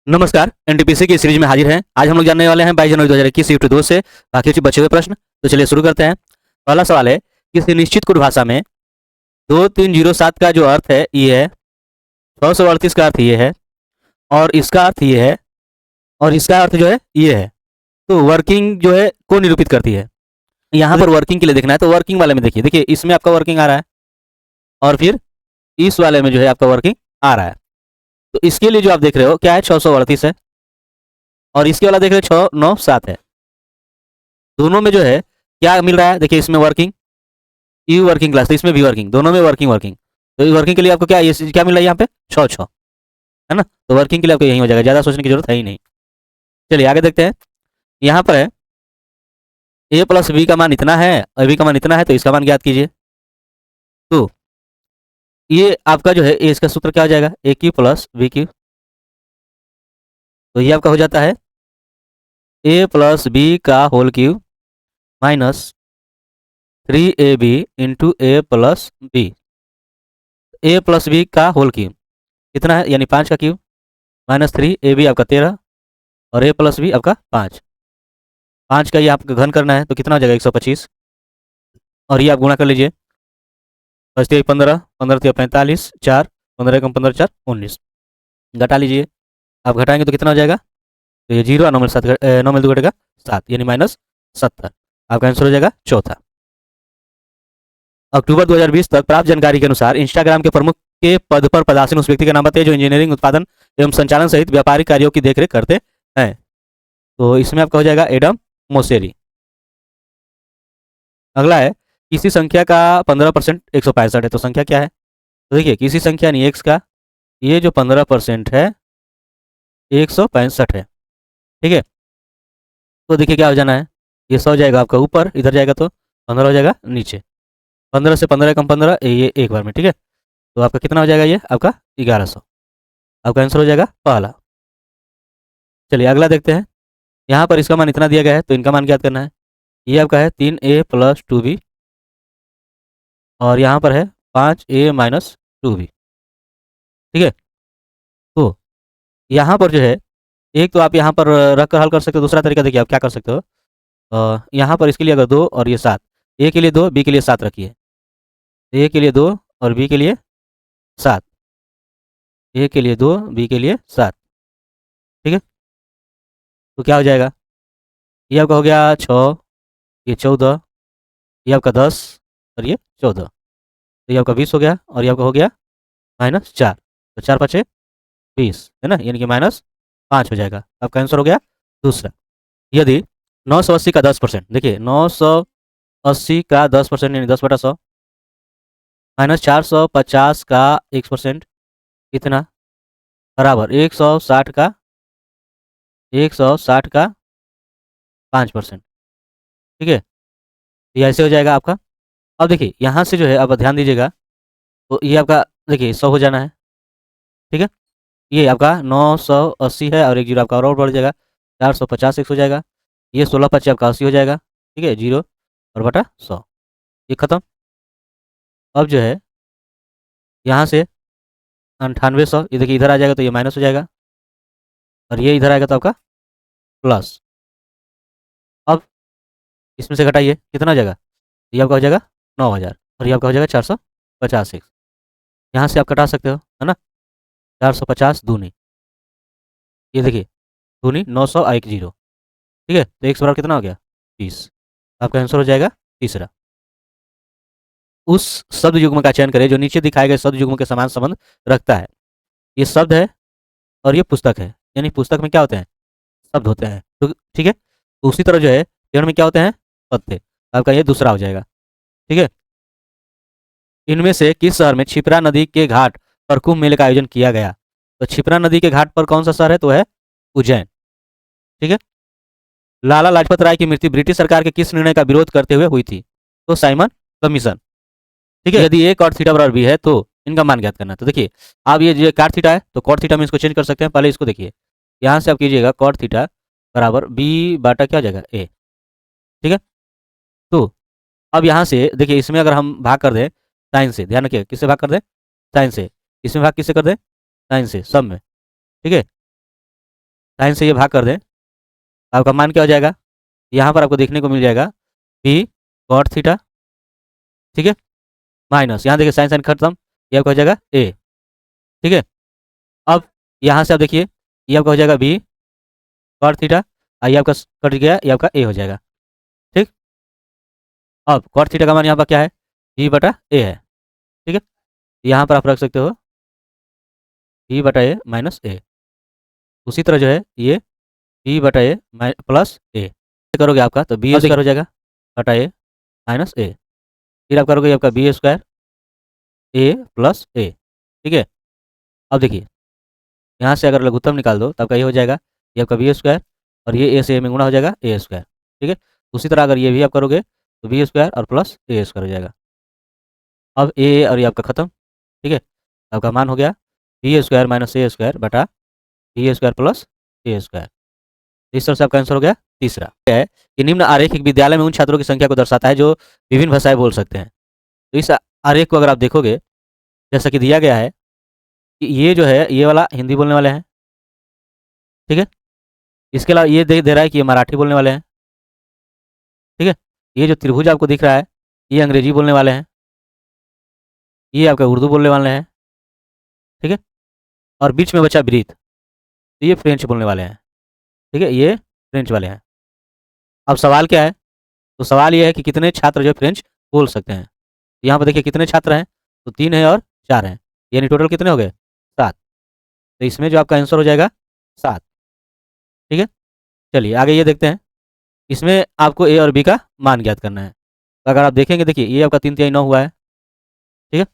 नमस्कार। एनटीपीसी की सीरीज में हाजिर हैं। आज हम लोग जानने वाले हैं 22 जनवरी 2021 शिफ्ट 2 से बाकी बचे हुए प्रश्न। तो चलिए शुरू करते हैं। पहला सवाल है, किसी निश्चित कुट भाषा में 2307 का जो अर्थ है ये है, 638 का अर्थ ये है, और इसका अर्थ ये है, और इसका अर्थ जो है ये है। तो वर्किंग जो है को निरूपित करती है। यहाँ पर वर्किंग के लिए देखना है तो वर्किंग वाले में देखिए, इसमें आपका वर्किंग आ रहा है और फिर इस वाले में जो है आपका वर्किंग आ रहा है। तो इसके लिए जो आप देख रहे हो क्या है, 638 है, और इसके वाला देख रहे हो 697 है। दोनों में जो है क्या मिल रहा है, देखिए इसमें वर्किंग, यू वर्किंग क्लास, तो इसमें भी वर्किंग, दोनों में वर्किंग वर्किंग। तो वर्किंग के लिए आपको क्या ये क्या मिल रहा है यहाँ पे, 6 है ना। तो वर्किंग के लिए आपको यही हो जाएगा, ज़्यादा सोचने की जरूरत है ही नहीं। चलिए आगे देखते हैं। यहाँ पर है ए प्लस बी का मान इतना है और बी का मान इतना है, तो इसका मान ज्ञात कीजिए। तो ये आपका जो है ए, इसका सूत्र क्या हो जाएगा, A cube plus B cube. तो ये आपका हो जाता है ए प्लस बी का whole cube minus 3ab into A plus B. A plus B का होल क्यूब कितना है, यानी 5 का क्यूब, माइनस 3ab आपका 13, और ए प्लस बी आपका 5। 5 का ये आपका घन करना है तो कितना हो जाएगा, 125, और ये आप गुणा कर लीजिए। 15 15 45, 4 15 कम 15 4 19, घटा लीजिए। आप घटाएंगे तो कितना हो जाएगा, तो ये 0 और 9 में 7, 9 में 2 घटेगा 7, यानी माइनस 70। आपका आंसर हो जाएगा चौथा। अक्टूबर 2020 तक प्राप्त जानकारी के अनुसार इंस्टाग्राम के प्रमुख के पद पर पदासीन उस व्यक्ति का नाम बताइए जो इंजीनियरिंग, उत्पादन एवं संचालन सहित व्यापारिक कार्यों की देखरेख करते हैं। तो इसमें आपका हो जाएगा एडम मोसेरी। अगला है, किसी संख्या का 15% 165 है, तो संख्या क्या है। तो देखिए किसी संख्या नहीं, एक्स का ये जो 15% है 165 है, ठीक है। तो देखिए क्या हो जाना है, ये 100 जाएगा आपका ऊपर, इधर जाएगा तो 15 हो जाएगा नीचे। 15 से 15 कम 15, ये एक बार में, ठीक है। तो आपका कितना हो जाएगा, ये आपका 1100। आपका आंसर हो जाएगा पहला। चलिए अगला देखते हैं। यहाँ पर इसका मान इतना दिया गया है तो इनका मान ज्ञात करना है। ये आपका है 3a प्लस 2b, और यहाँ पर है 5a माइनस 2b, ठीक है। तो यहाँ पर जो है, एक तो आप यहाँ पर रख कर हल कर सकते हो, दूसरा तरीका देखिए आप क्या कर सकते हो। यहाँ पर इसके लिए अगर 2 और ये 7, ए के लिए 2 बी के लिए 7 रखिए, ए के लिए 2 और बी के लिए 7, ए के लिए 2 बी के लिए 7, ठीक है। तो क्या हो जाएगा, ये आपका हो गया 6, ये 14, ये आपका 10, और ये 14, तो ये आपका 20 हो गया, और ये आपका हो गया -4। तो 4 5 20 है ना, यानी कि -5 हो जाएगा। आपका आंसर हो गया दूसरा। यदि 980 का 10%, देखिए 980 का 10% यानी 10/100, -450 का 1% कितना, बराबर 160 का 5%, ठीक है। ये ऐसे हो जाएगा आपका। अब देखिए यहाँ से जो है, अब ध्यान दीजिएगा, तो ये आपका देखिए 100 हो जाना है, ठीक है। ये आपका 980 है, और एक जीरो आपका और बढ़ जाएगा, 450 एक हो जाएगा, ये 16 पच्चीस आपका 80 हो जाएगा, ठीक है, जीरो और बटा 100, ये खत्म। अब जो है यहाँ से 9800, ये देखिए इधर आ जाएगा तो ये माइनस हो जाएगा, और ये इधर आएगा तो आपका प्लस। अब इसमें से घटाइए, कितना हो जाएगा, ये आपका हो जाएगा 9000, और ये आपका हो जाएगा 450 एक। यहाँ से आप कटा सकते हो, है ना। 450 दूनी, ये देखिए दूनी 900 एक जीरो, ठीक है। तो एक सौ बराबर कितना हो गया, 30। आपका आंसर हो जाएगा तीसरा। उस शब्द युग्म का चयन करें जो नीचे दिखाए गए शब्द युग्म के समान संबंध रखता है। ये शब्द है और ये पुस्तक है, यानी पुस्तक में क्या होते हैं, शब्द होते हैं, तो ठीक है। तो उसी तरह जो है पेड़ में क्या होते हैं, पत्ते। आपका ये दूसरा हो जाएगा, ठीक है। इनमें से किस शहर में क्षिप्रा नदी के घाट पर कुंभ मेले का आयोजन किया गया। तो क्षिप्रा नदी के घाट पर कौन सा शहर है, तो है उज्जैन, ठीक है। लाला लाजपत राय की मृत्यु ब्रिटिश सरकार के किस निर्णय का विरोध करते हुए हुई थी। तो साइमन कमीशन, ठीक है। यदि ए कॉट थीटा बराबर बी है तो इनका मान ज्ञात करना है। तो देखिए आप ये जो कॉट थीटा है तो कॉट थीटा में इसको चेंज कर सकते हैं। पहले इसको देखिए, यहाँ से आप कीजिएगा कॉट थीटा बराबर बी बाटा क्या हो जाएगा ए, ठीक है। तो अब यहाँ से देखिए, इसमें अगर हम भाग कर दें साइन से, ध्यान रखिए किससे भाग कर दें, साइन से। इसमें भाग किससे कर दें, साइन से, सब में, ठीक है। साइन से ये भाग कर दें, तो आपका मान क्या हो जाएगा, यहाँ पर आपको देखने को मिल जाएगा बी कॉट थीटा, ठीक है, माइनस यहाँ देखिए साइन साइन खत्म, ये आपका हो जाएगा ए, ठीक है। अब यहाँ से आप देखिए ये आपका हो जाएगा बी कॉट थीटा, ये आपका कट गया, ये आपका ए हो जाएगा, ठीक। अब कॉट थीटा का मान यहाँ पर क्या है, बी बटा ए है, ठीक है। यहाँ पर आप रख सकते हो बी बटा ए माइनस ए। उसी तरह जो है ये बी बटा ए प्लस ए करोगे आपका, तो बी स्क्वायर हो जाएगा बटा ए माइनस ए, फिर आप करोगे आपका बी स्क्वायर ए प्लस ए, ठीक है। अब देखिए यहाँ से अगर लघुत्तम निकाल दो तो आपका ये हो जाएगा, ये आपका बी स्क्वायर और ये ए से ए में गुणा हो जाएगा ए स्क्वायर, ठीक है। उसी तरह अगर ये भी आप करोगे तो बी स्क्वायर और प्लस ए स्क्वायर हो जाएगा। अब ए और ये आपका खत्म, ठीक है। आपका मान हो गया बी स्क्वायर माइनस ए स्क्वायर बटा बी स्क्वायर प्लस ए स्क्वायर। इस तरह से आपका आंसर हो गया तीसरा। है कि निम्न आरेख एक विद्यालय में उन छात्रों की संख्या को दर्शाता है जो विभिन्न भाषाएं बोल सकते हैं। तो इस आरेख को अगर आप देखोगे, जैसा कि दिया गया है कि ये जो है ये वाला हिंदी बोलने वाले हैं, ठीक है। इसके अलावा ये दे रहा है कि ये मराठी बोलने वाले हैं, ठीक है। ये जो त्रिभुज आपको दिख रहा है ये अंग्रेजी बोलने वाले हैं, ये आपका उर्दू बोलने वाले हैं, ठीक है। और बीच में बचा वृत्त, तो ये फ्रेंच बोलने वाले हैं, ठीक है, ये फ्रेंच वाले हैं। अब सवाल क्या है, तो सवाल ये है कि कितने छात्र जो फ्रेंच बोल सकते हैं। यहाँ पर देखिए कितने छात्र हैं, तो 3 है और 4 हैं, यानी टोटल कितने हो गए 7। तो इसमें जो आपका आंसर हो जाएगा 7, ठीक है। चलिए आगे ये देखते हैं, इसमें आपको ए और बी का मान ज्ञात करना है। तो अगर आप देखेंगे, देखिए ये आपका 3 तिहाई 9 हुआ है, ठीक है।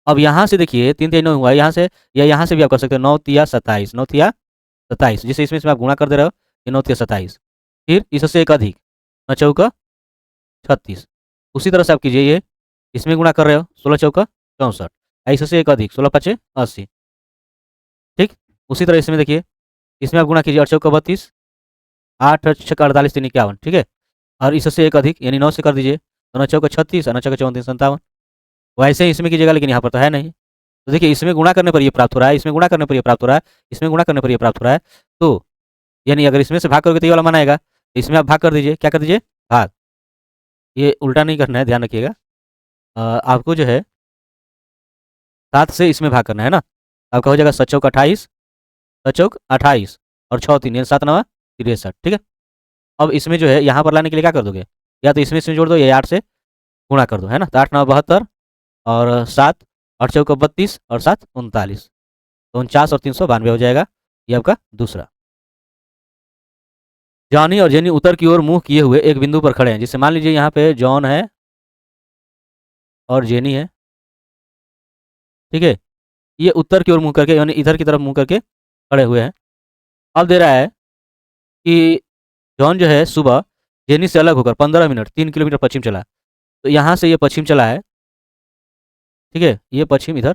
अब यहाँ से देखिए 3 तिहाई 9 हुआ है, यहाँ से या यहाँ से भी आप कर सकते हो 9 तिया 27, 9 तिया 27, जिसे इसमें आप गुणा कर दे रहे हो, ये 9 तिया 27, फिर इससे एक अधिक 9 चौका 36। उसी तरह से आप कीजिए, ये इसमें गुणा कर रहे हो 16 चौका 64, इससे एक अधिक 16 पचे 80, ठीक। उसी तरह इसमें देखिए, इसमें आप गुणा कीजिए 8 चौका 32, 8 छक्का 48 3 51, ठीक है। और इससे एक अधिक यानी 9 से कर दीजिए, तो 9 चौका 36 और 9 चौका 34 57। वैसे ही इसमें कीजिएगा, लेकिन यहाँ पर तो है नहीं। तो देखिए इसमें गुणा करने पर ये प्राप्त हो रहा है, इसमें गुणा करने पर ये प्राप्त हो रहा है, इसमें गुणा करने पर ये प्राप्त हो रहा है। तो यानी अगर इसमें से भाग करोगे तो ये वाला मान आएगा, तो इसमें आप भाग कर दीजिए, क्या कर दीजिए भाग, ये उल्टा नहीं करना है, ध्यान रखिएगा। आपको जो है 7 से इसमें भाग करना है ना, आपका हो जाएगा 7 चौक 28, 7 चौक 28 और 6 3 यानी 7 9 63, ठीक है। अब इसमें जो है यहाँ पर लाने के लिए क्या कर दोगे, या तो इसमें जोड़ दो या 8 से गुणा कर दो, है ना। तो 8 9 72 और 7 8 चौक 32 और 7 39, तो 49 और 392 हो जाएगा, ये आपका दूसरा। जॉनी और जेनी उत्तर की ओर मुंह किए हुए एक बिंदु पर खड़े हैं, जिससे मान लीजिए यहाँ पे जॉन है और जेनी है, ठीक है। ये उत्तर की ओर मुंह करके यानी इधर की तरफ मुंह करके खड़े हुए हैं। अब दे रहा है कि जॉन जो है सुबह जेनी से अलग होकर 15 मिनट 3 किलोमीटर पश्चिम चला, तो यहाँ से ये पश्चिम चला है, ठीक है, ये पश्चिम इधर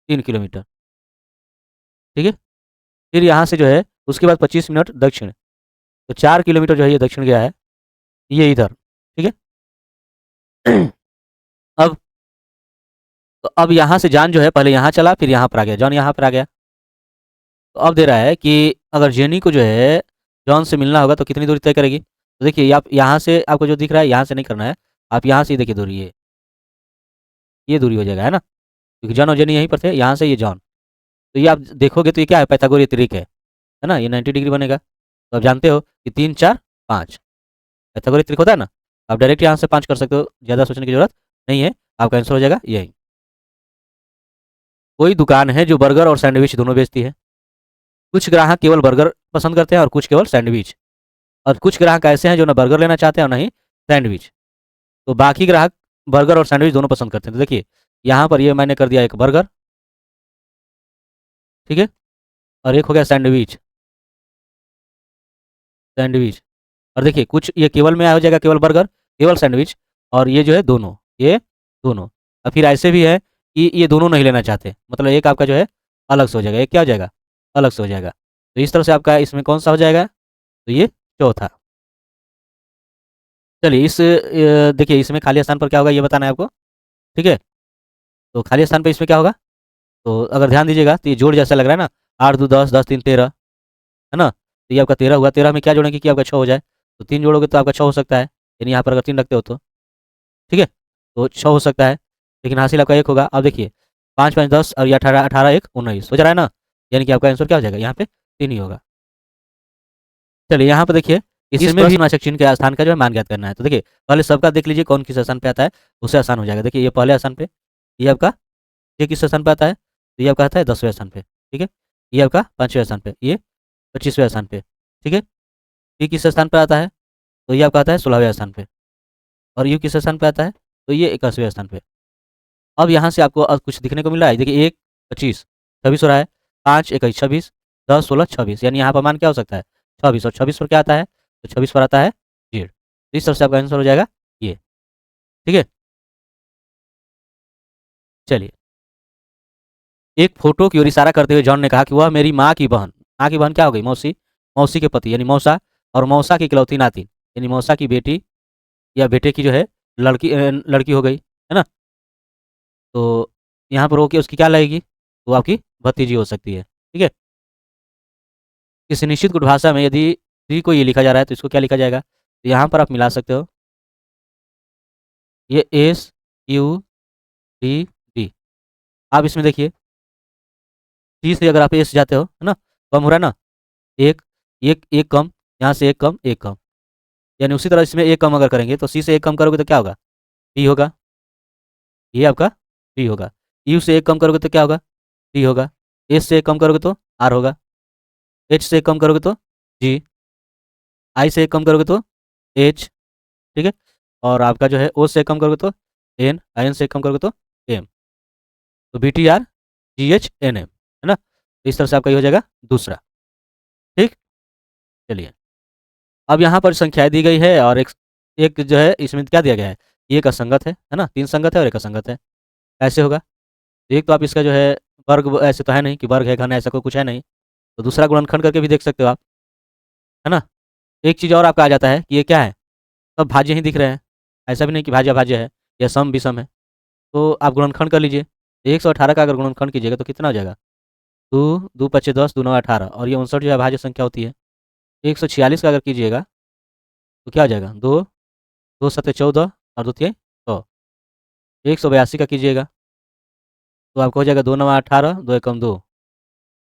3 किलोमीटर, ठीक है। फिर यहाँ से जो है उसके बाद 25 मिनट दक्षिण, तो 4 किलोमीटर जो है ये दक्षिण गया है, ये इधर, ठीक है। अब तो अब यहाँ से जॉन जो है पहले यहाँ चला, फिर यहाँ पर आ गया, जॉन यहाँ पर आ गया। तो अब दे रहा है कि अगर जेनी को जो है जॉन से मिलना होगा तो कितनी दूरी तय करेगी। तो देखिए आप यहाँ से आपको जो दिख रहा है यहाँ से नहीं करना है, आप यहाँ से ही देखिए दूरी, ये दूरी हो जाएगा, है ना, क्योंकि जॉन और जेनी यहीं पर थे, यहाँ से ये जॉन, तो ये आप देखोगे तो ये क्या है, पाइथागोरस त्रिक है ना, ये 90 डिग्री बनेगा। तो आप जानते हो कि 3 4 5 पाइथागोरस त्रिक होता है ना, आप डायरेक्ट यहाँ से 5 कर सकते हो, ज़्यादा सोचने की जरूरत नहीं है, आपका आंसर हो जाएगा यही। कोई दुकान है जो बर्गर और सैंडविच दोनों बेचती है। कुछ ग्राहक केवल बर्गर पसंद करते हैं और कुछ केवल सैंडविच, और कुछ ग्राहक ऐसे हैं जो ना बर्गर लेना चाहते हैं और ना ही सैंडविच, तो बाकी ग्राहक बर्गर और सैंडविच दोनों पसंद करते हैं। तो देखिए यहाँ पर ये मैंने कर दिया एक बर्गर, ठीक है, और एक हो गया सैंडविच, सैंडविच। और देखिए कुछ ये केवल में हो जाएगा, केवल बर्गर केवल सैंडविच, और ये जो है दोनों, ये दोनों। और फिर ऐसे भी है कि ये दोनों नहीं लेना चाहते, मतलब एक आपका जो है अलग से हो जाएगा, एक क्या हो जाएगा अलग से हो जाएगा। तो इस तरह से आपका इसमें कौन सा हो जाएगा, तो ये चौथा। चलिए इस देखिए इसमें खाली स्थान पर क्या होगा ये बताना है आपको, ठीक है। तो खाली स्थान पर इसमें क्या होगा, तो अगर ध्यान दीजिएगा तो ये जोड़ जैसा लग रहा है ना, 8 2 10 10 3 13, है ना? तो ये आपका 13 हुआ, 13 में क्या जोड़ेंगे कि आपका 6 हो जाए, तो 3 जोड़ोगे तो आपका 6 हो सकता है, यानी यहाँ पर अगर 3 रखते हो तो, ठीक है? तो 6 हो सकता है, लेकिन हासिल आपका 1 होगा। अब देखिए 5 5 10 और ये 18 18 1 19 हो जा रहा है ना? यानी कि आपका आंसर क्या हो जाएगा? यहाँ पे 3 ही होगा। चलिए यहाँ पे देखिए, इसमें भी वाचक चिन्ह के स्थान का जो है मान ज्ञात करना है। तो देखिए पहले सबका देख लीजिए कौन किस स्थान पे आता है, उससे आसान हो जाएगा। देखिए ये पहले स्थान पे, ये आपका ये किस स्थान पे आता है? तो ये आपका आता है 10वें स्थान पे, ठीक है? ये आपका 5वें स्थान पे, ये 25वें स्थान पे, ठीक है? ये किस स्थान पे आता है? तो ये आपका आता है 16वें स्थान पे, और यू किस स्थान पे आता है? तो ये 21वें स्थान पे। अब यहाँ से आपको कुछ दिखने को मिल रहा है, देखिए 1 25 26 हो रहा है, 5 21 26 10 16 26, यानी यहाँ पर मान क्या हो सकता है? 26, और 26 पर क्या आता है? तो 26 पर आता है जेड। तो इस तरह से आपका आंसर हो जाएगा ये, ठीक है? चलिए, एक फ़ोटो की ओर इशारा करते हुए जॉन ने कहा कि वह मेरी माँ की बहन क्या हो गई? मौसी, मौसी के पति यानी मौसा, और मौसा की इकलौती नातिन यानी मौसा की बेटी या बेटे की जो है लड़की हो गई, है ना? तो यहाँ पर होके उसकी क्या लगेगी? वो आपकी भतीजी हो सकती है, ठीक है? किसी निश्चित गुट भाषा में यदि टी को ये लिखा जा रहा है तो इसको क्या लिखा जाएगा? तो यहाँ पर आप मिला सकते हो, ये एस यू डी डी। आप इसमें देखिए टी से अगर आप एस जाते हो, है ना? कम हो रहा है ना? एक एक एक कम, यहाँ से एक कम, यानी उसी तरह इसमें एक कम अगर करेंगे तो सी से एक कम करोगे तो क्या होगा? टी होगा, ये आपका टी होगा। यू से एक कम करोगे तो क्या होगा? टी होगा। एस से एक कम करोगे तो आर होगा। एच से एक कम करोगे तो जी। आई से एक कम करोगे तो एच, ठीक है? और आपका जो है ओ से कम करोगे तो एन, आई एन से कम करोगे तो एम। तो B T R G H N M, है ना? तो इस तरह से आपका ये हो जाएगा दूसरा, ठीक? चलिए, अब यहाँ पर संख्याएँ दी गई है और एक एक जो है इसमें क्या दिया गया है? ये एक असंगत है ना? 3 संगत है और एक असंगत है। कैसे होगा? एक तो आप इसका जो है वर्ग ऐसे तो है नहीं कि वर्ग है, घन है, ऐसा कोई कुछ है नहीं। तो दूसरा गुणनखंड करके भी देख सकते हो आप, है ना? एक चीज़ और आपका आ जाता है कि ये क्या है? सब भाज्य ही दिख रहे हैं। ऐसा भी नहीं कि भाज्य-भाज्य है या सम-विषम है। तो आप गुणनखंड कर लीजिए। 118 का अगर गुणनखंड कीजिएगा तो कितना हो जाएगा? 2, 2 पच्चे 10, 2 नौ 18, और ये 59 जो है अभाज्य संख्या होती है। 146 का अगर कीजिएगा तो क्या हो जाएगा? 2, 2 सत्ते 14 और 2 तियाई 100। 182 का कीजिएगा तो आपका हो जाएगा 2 नवा 18, 2 एकम 2,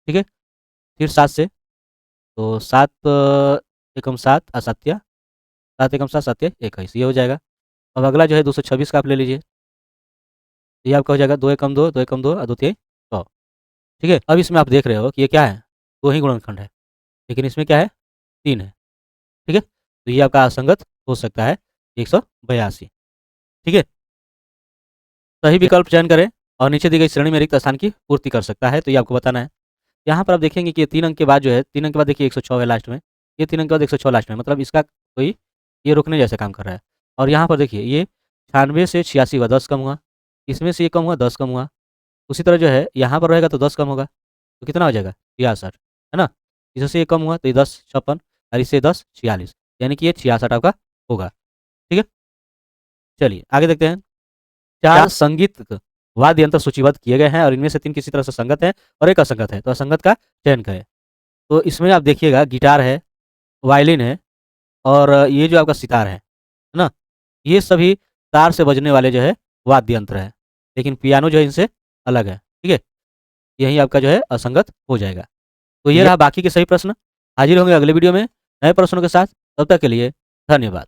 ठीक है? फिर 7 से, तो 7 एकम 7 असत्य, 7 एकम 7 सत्य 21, ये हो जाएगा। अब अगला जो है 226 का आप ले लीजिए। ये आपका हो जाएगा 2 एकम 2, 2 एकम 2 और 2 तिहाई 100, ठीक है? अब इसमें आप देख रहे हो कि ये क्या है? 2 ही गुणनखंड है, लेकिन इसमें क्या है? 3 है, ठीक है? तो ये आपका असंगत हो सकता है 182, ठीक है? सही विकल्प चयन करें और नीचे दी गई श्रेणी में रिक्त स्थान की पूर्ति कर सकता है, तो ये आपको बताना है। यहाँ पर आप देखेंगे कि ये 3 अंक के बाद जो है 3 अंक के बाद देखिए 106 है लास्ट में, ये 3 अंक के बाद 106 लास्ट में, मतलब इसका कोई ये रुकने जैसा काम कर रहा है। और यहाँ पर देखिए ये 96 से 86 हुआ, 10 कम हुआ, इसमें से ये कम हुआ, 10 कम हुआ। उसी तरह जो है यहाँ पर रहेगा तो 10 कम होगा, तो कितना हो जाएगा? 66, है ना? इससे ये कम हुआ तो ये 10 56 और इससे 10 46, यानी कि ये 66 आपका होगा, ठीक है? चलिए आगे देखते हैं। 4 संगीत वाद्य यंत्र सूचीबद्ध किए गए हैं और इनमें से 3 किसी तरह से संगत हैं और एक असंगत है, तो असंगत का चयन करें। तो इसमें आप देखिएगा गिटार है, वायलिन है और ये जो आपका सितार है ना? ये सभी तार से बजने वाले जो है वाद्य यंत्र हैं, लेकिन पियानो जो है इनसे अलग है, ठीक है? यही आपका जो है असंगत हो जाएगा। तो ये रहा बाकी के सही प्रश्न। हाजिर होंगे अगले वीडियो में नए प्रश्नों के साथ, तब तक के लिए धन्यवाद।